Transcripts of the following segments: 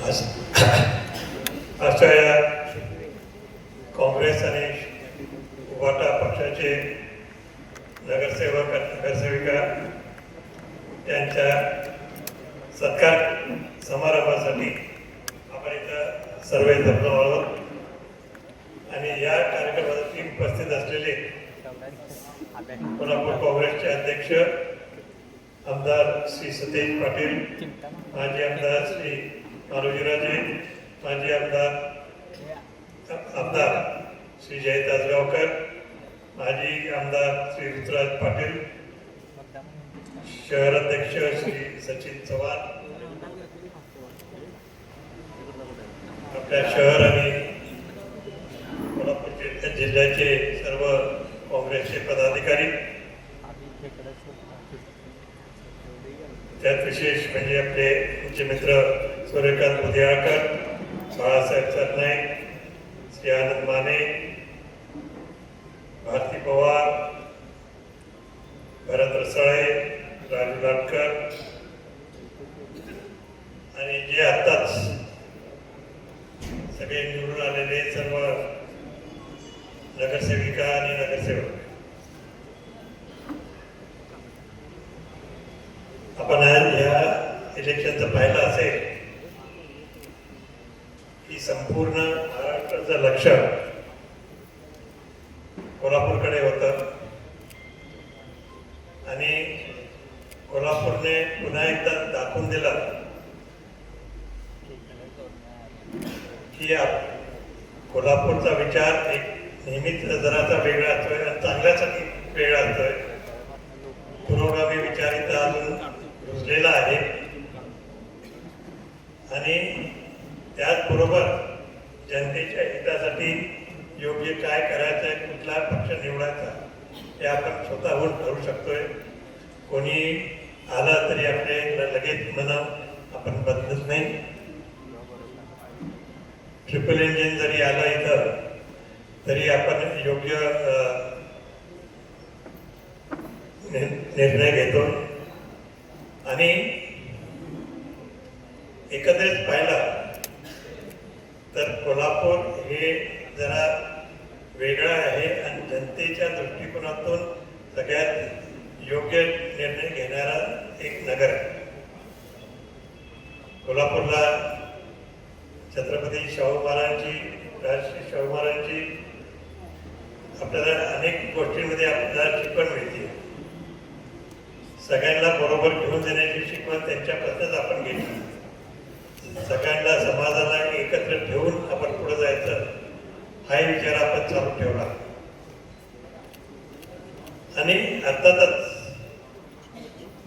अशा या काँग्रेस आणि उभाटा पक्षाचे नगरसेवक नगरसेविका यांच्या सत्कार समारंभासाठी आपण इथं सर्व जमलो आहोत आणि या कार्यक्रमासाठी उपस्थित असलेले कोल्हापूर काँग्रेसचे अध्यक्ष आमदार श्री सतेज पाटील, माजी आमदार श्री मालोजीराजे, माजी आमदार श्री जय तासगावकर, माजी आमदार श्री ऋतुराज पाटील, शहर अध्यक्ष श्री सचिन चव्हाण, आपल्या शहर आणि कोल्हापूर जिल्ह्याचे सर्व काँग्रेसचे पदाधिकारी, त्यात विशेष म्हणजे आपले उच्च मित्र सूर्यकांत बुधियाळकर, बाळासाहेब सरनाईक, श्री आनंद माने, भारती पवार, भरत रसाळे, राजू लाटकर आणि जे आत्ताच सगळे निवडून आलेले सर्व नगरसेविका आणि नगरसेवक. आपण आज या इलेक्शनचं पाहिलं असेल की संपूर्ण महाराष्ट्राचं लक्ष कोल्हापूरकडे होतं आणि कोल्हापूरने पुन्हा एकदा दाखवून दिलं की कोल्हापूरचा विचार एक नेहमीच जराचा वेगळा असतोय आणि चांगल्यासाठी वेगळा असतोय. पुरोगामी विचार इथं अजून रुजलेला आहे आणि त्याचबरोबर जनतेच्या हितासाठी योग्य काय करायचं आहे, कुठला पक्ष निवडायचा हे आपण स्वतःहून ठरवू शकतोय. कोणी आलं तरी आपले लगेच म्हणा आपण बदलत नाही. ट्रिपल इंजिन जरी आलं इथं तरी आपण योग्य निर्णय घेतो आणि एकत्रित पाहिला तर कोल्हापूर हे जरा वेगळं आहे आणि जनतेच्या दृष्टिकोनातून सगळ्यात योग्य निर्णय घेणारा एक नगर आहे. कोल्हापूरला छत्रपती शाहू महाराजांची, राजश्री शाहू महाराजांची आपल्याला अनेक गोष्टींमध्ये आपल्याला शिकवण मिळते. सगळ्यांना बरोबर घेऊन देण्याची शिकवण त्यांच्यापासूनच आपण घेतली. सगळ्यांना समाजाला एकत्र ठेवून आपण पुढे जायचं हाही विचार आपण चालू ठेवला आणि अर्थातच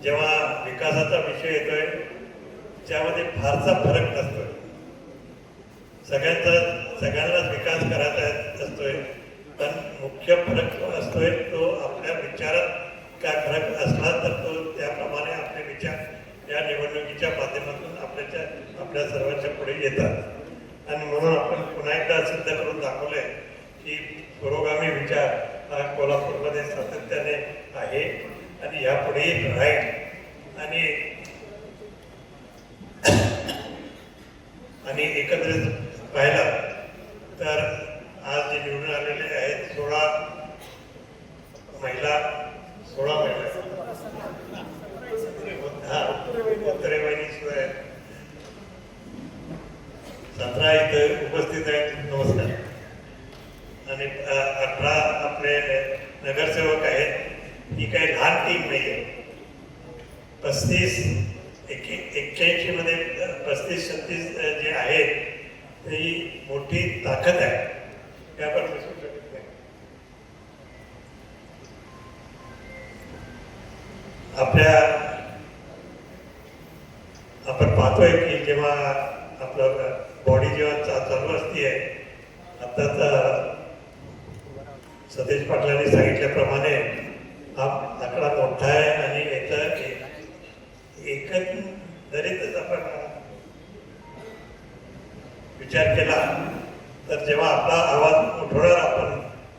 जेव्हा विकासाचा विषय येतोय त्यामध्ये फारसा फरक नसतोय. सगळ्यांनाच विकास करायचा असतोय, पण मुख्य फरक असतोय तो आपल्या विचारात काय फरक असला तर तो त्याप्रमाणे आपले विचार या निवडणुकीच्या माध्यमातून आपल्या सर्वांच्या पुढे येतात आणि म्हणून आपण पुन्हा एकदा सिद्ध करून दाखवलंय की पुरोगामी विचार हा कोल्हापूरमध्ये सातत्याने आहे आणि यापुढेही राहील आणि एकत्रित पाहिला तर आज जे निवडून आलेले आहेत 16 महिला उत्तरेवाहिनी शिवाय 17 इथं उपस्थित आहेत. नमस्कार. आणि 18 आपले नगरसेवक आहेत. ही काही लहान टीम नाही आहे. 81 मध्ये 35-36 जे आहेत ही मोठी ताकद आहे. हे आपण विसरू शकत नाही. आपण पाहतोय की जेव्हा आपलं बॉडी जेव्हा चालू असते आता सतेज पाटलांनी सांगितल्याप्रमाणे हा आकडा मोठा आहे आणि याचा एकंदरीतच आपण विचार केला तर जेव्हा आपला आवाज उठवणार आपण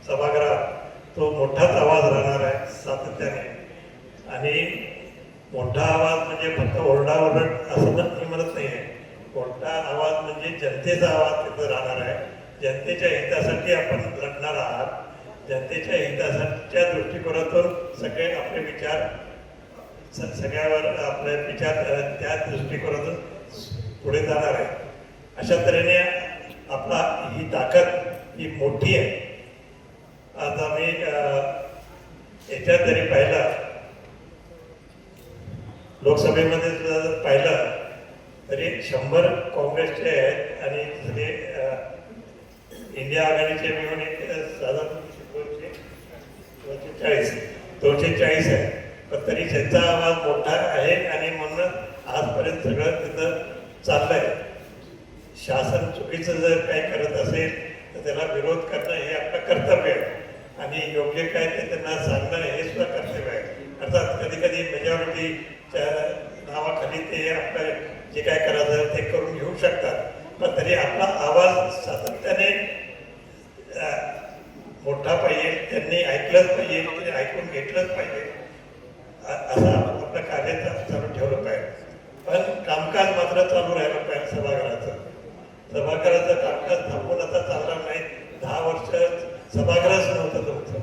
सभागृहात तो मोठाच आवाज राहणार आहे सातत्याने. आणि मोठा आवाज म्हणजे फक्त ओरडाओरड असं मी म्हणत नाही आहे. मोठा आवाज म्हणजे जनतेचा आवाज तिथं राहणार आहे. जनतेच्या हितासाठी आपण लढणार आहात. जनतेच्या हितासाठीच्या दृष्टिकोनातून सगळे आपले विचार सगळ्यावर आपले विचार त्या दृष्टिकोनातून पुढे जाणार आहे. अशा तऱ्हेने आपला ही ताकद ही मोठी आहे. आता मी याच्यात जरी पाहिलं, लोकसभेमध्ये सुद्धा जर पाहिलं तरी 100 काँग्रेसचे आहेत आणि सगळे इंडिया आघाडीचे मिळून एक साधारण 240 आहे. पण तरी त्यांचा आवाज मोठा आहे आणि म्हणून आजपर्यंत सगळं तिथं चाललंय. शासन चुकीचं जर काही करत असेल तर त्याला विरोध करणं हे आपलं कर्तव्य आहे आणि योग्य काय ते त्यांना सांगणं हे सुद्धा कर्तव्य आहे. अर्थात कधी कधी मेजॉरिटीच्या नावाखाली ते आपलं जे काय करायचं ते करून घेऊ शकतात. पण तरी आपला आवाज सातत्याने मोठा पाहिजे, त्यांनी ऐकलंच पाहिजे, त्यांनी ऐकून घेतलंच पाहिजे, असं आपलं कार्य चालू ठेवलं पाहिजे. पण कामकाज मात्र चालू राहिलं पाहिजे. सभागृहाचं कामकाज थांबून आता चालणार नाही. 10 वर्ष सभागृहच नव्हतं तुमचं.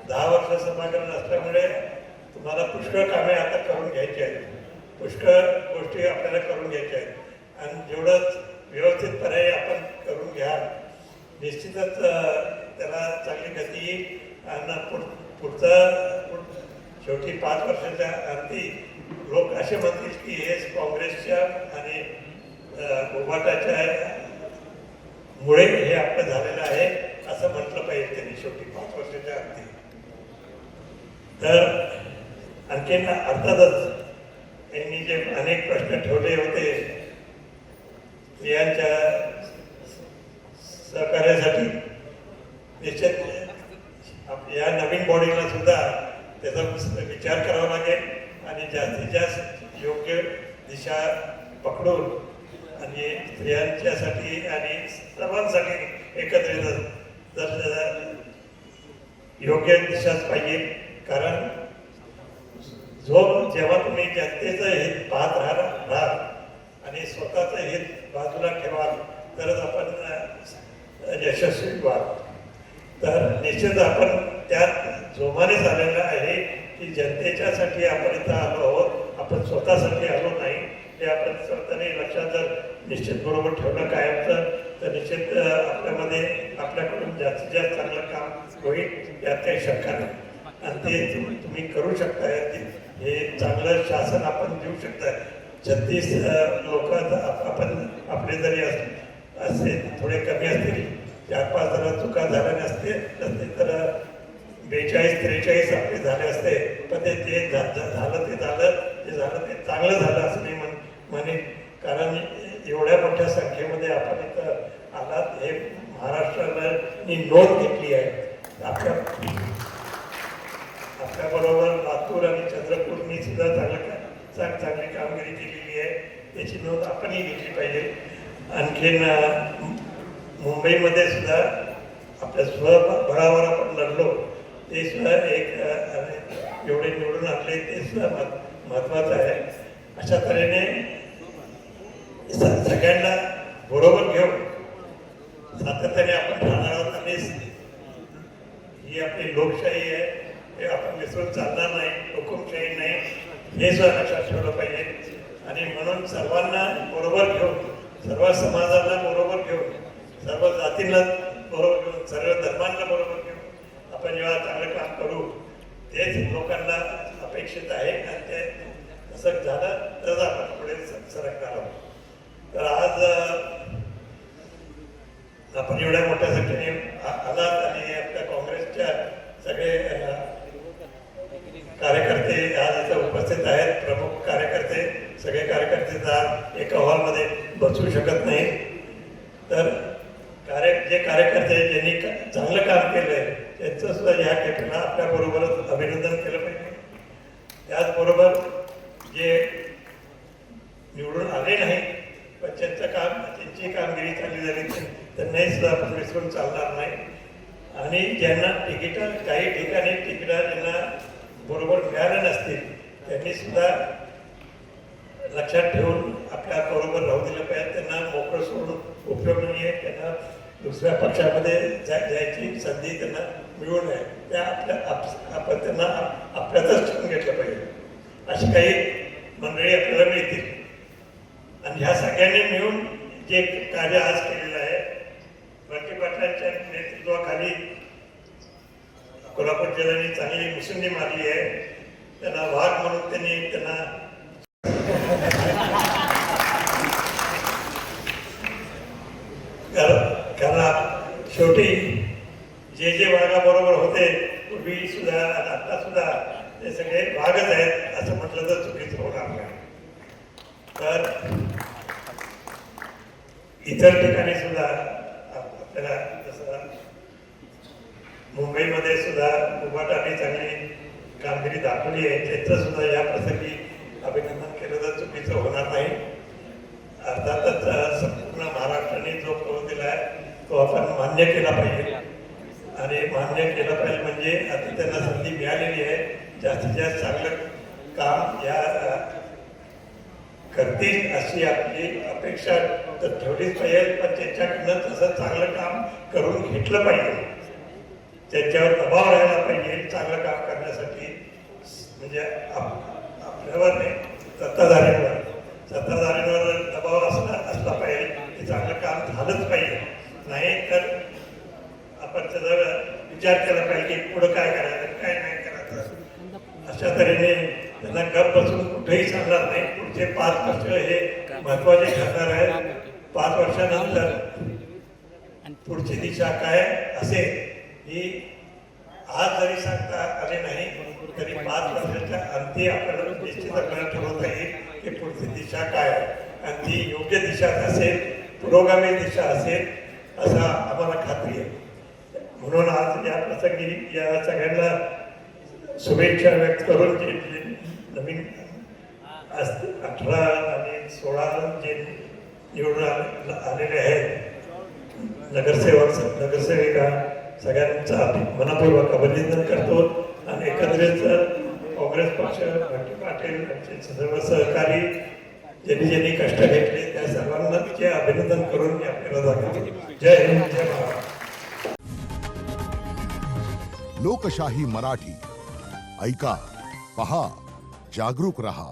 10 वर्ष सभागृह नसल्यामुळे तुम्हाला पुष्कळ कामे आता करून घ्यायची आहेत, पुष्कळ गोष्टी आपल्याला करून घ्यायच्या आहेत आणि जेवढं व्यवस्थितपणे आपण करून घ्याल निश्चितच त्याला चांगली गती येईल आणि शेवटी 5 वर्षाच्या अंती लोक असे म्हणतील की हे काँग्रेसच्या आणि उभाटाच्या मुळे हे आपलं झालेलं आहे असं म्हटलं पाहिजे त्यांनी शेवटी 5 वर्षाच्या अंती. तर आणखीन अर्थातच यांनी जे अनेक प्रश्न ठेवले होते स्त्रियांच्या सहकार्यासाठी, निश्चित या नवीन बॉडीला सुद्धा त्याचा विचार करावा लागेल आणि जास्तीत जास्त योग्य दिशा पकडून आणि स्त्रियांच्यासाठी आणि सर्वांसाठी एकत्रित जर योग्य दिशाच पाहिजे. कारण जेव्हा तुम्ही जनतेचं हित पाहत राहाल आणि स्वतःचं हित बाजूला ठेवाल तरच आपण यशस्वी व्हाल. तर निश्चित आपण त्यात जोमाने झालेलं आहे की जनतेच्यासाठी आपण इथं आलो आहोत, आपण स्वतःसाठी आलो नाही. हे आपण स्वतःने लक्षात जर निश्चित बरोबर ठेवलं कायमचं तर निश्चित आपल्यामध्ये आपल्याकडून जास्तीत जास्त चांगलं काम होईल यात काही शंका नाही. आणि ते तुम्ही करू शकता. हे चांगलं शासन आपण देऊ शकता. 36 लोक आपण आपले जरी असते थोडे कमी असतील, 4-5 जरा चुका झाल्या नसते तर 42-43 आपले झाले असते. पण ते झालं ते चांगलं झालं असं नाही म्हणे. कारण एवढ्या मोठ्या संख्येमध्ये आपण इथं आलात हे महाराष्ट्राने नोंद घेतली आहे. आपल्याबरोबर लातूर आणि चंद्रपूरनी सुद्धा चांगली कामगिरी केलेली आहे, त्याची नोंद आपणही घेतली पाहिजे. आणखीन मुंबईमध्ये सुद्धा आपल्या स्वबळावर आपण लढलो ते सुद्धा एक एवढे निवडून आणले ते सुद्धा महत्त्वाचं आहे. अशा तऱ्हेने सगळ्यांना बरोबर घेऊन सातत्याने आपण राहणार आहोत आणि ही आपली लोकशाही आहे, हे आपण विसरून चालणार नाही, हुकुमशाही नाही, हे सुद्धा लक्षात ठेवलं पाहिजे. आणि म्हणून सर्वांना बरोबर घेऊन, सर्व समाजाला बरोबर घेऊन, सर्व जातींना बरोबर घेऊन, सर्व धर्मांना बरोबर घेऊन आपण जेव्हा चांगलं काम करू तेच लोकांना अपेक्षित आहे आणि ते तसं झालं तर आपण पुढे सरकणार आहोत. तर आज आपण एवढ्या मोठ्या संख्येने आलात आणि आपल्या काँग्रेसच्या सगळे कार्यकर्ते आज इथं उपस्थित आहेत. प्रमुख कार्यकर्ते सगळे कार्यकर्ते आज एका हॉलमध्ये बसू शकत नाही. तर जे कार्यकर्ते ज्यांनी चांगलं काम केलंय त्यांचं सुद्धा या ठिकाणी आपल्याबरोबरच अभिनंदन केलं पाहिजे. त्याचबरोबर जे निवडून आले नाही पण त्यांची कामगिरी चांगली झाली त्यांनाही सुद्धा आपण विसरून चालणार नाही. आणि ज्यांना काही ठिकाणी तिकीटं ज्यांना बरोबर मिळाले नसतील त्यांनी सुद्धा लक्षात ठेवून आपल्या बरोबर राहू दिलं पाहिजे. त्यांना मोकळं सोडून उपयोग नाही आहे. त्यांना दुसऱ्या पक्षामध्ये जायची संधी त्यांना मिळू नये. त्या आपण त्यांना आपल्यातच ठेवून घेतलं पाहिजे. अशी काही मंडळी आपल्याला मिळतील आणि ह्या सगळ्यांनी मिळून जे कार्य आज केलेलं आहे, बंटी पाटलांच्या नेतृत्वाखाली कोल्हापूर जिल्ह्याने चांगली मुसंडी मारली आहे. त्यांना वाघ म्हणून त्यांना कारण शेवटी जे वाघाबरोबर होते पूर्वी सुद्धा आणि आता सुद्धा ते सगळे वाघच आहेत असं म्हटलं तर चुकीचं होणार नाही. तर इतर ठिकाणी सुद्धा आपल्याला जसं मुंबईमध्ये सुद्धा उभाटाने चांगली कामगिरी दाखवली आहे, त्याचं सुद्धा या प्रसंगी अभिनंदन केलं तर चुकीचं होणार नाही. अर्थातच संपूर्ण महाराष्ट्राने जो करून दिला आहे तो आपण मान्य केला पाहिजे आणि मान्य केलं पाहिजे म्हणजे आता त्यांना संधी मिळालेली आहे. जास्तीत जास्त चांगलं काम या करतील अशी आपली अपेक्षा तर ठेवलीच पाहिजे, पण त्याच्याकडनं तसं चांगलं काम करून घेतलं पाहिजे. त्याच्यावर दबाव राहायला पाहिजे चांगलं काम करण्यासाठी. म्हणजे आपल्यावर नाही, सत्ताधाऱ्यांवर दबाव असला पाहिजे की चांगलं काम झालंच पाहिजे. नाही तर आपण त्याचा विचार केला पाहिजे की पुढं काय करायचं काय नाही करायचं. अशा तऱ्हेने त्यांना गप बसून कुठेही सांगणार नाही. पुढचे 5 वर्ष हे महत्वाचे ठरणार आहे. 5 वर्षानंतर पुढची दिशा काय असेल ही आज जरी सांगता आले नाही तरी 5 वर्षाच्या अंती आपल्याला निश्चितपणे ठरवता येईल की पुढची दिशा काय आणि ती योग्य दिशा असेल, पुरोगामी दिशा असेल असा आम्हाला खात्री आहे. म्हणून आज या प्रसंगी या सगळ्यांना शुभेच्छा व्यक्त करून जे नवीन 18 आणि 16 जे निवडून आलेले आहेत नगरसेविका सगळ्यांचा मनपूर्वक अभिनंदन करतो आणि एकत्रित काँग्रेस पक्ष बंटी पाटील सर्व सहकारी ज्यांनी कष्ट घेतले त्या सर्वांना अभिनंदन करून मी आपल्याला दाखवतो. जय हिंद, जय महाराष्ट्र. लोकशाही मराठी ऐका, पहा, जागरूक रहा.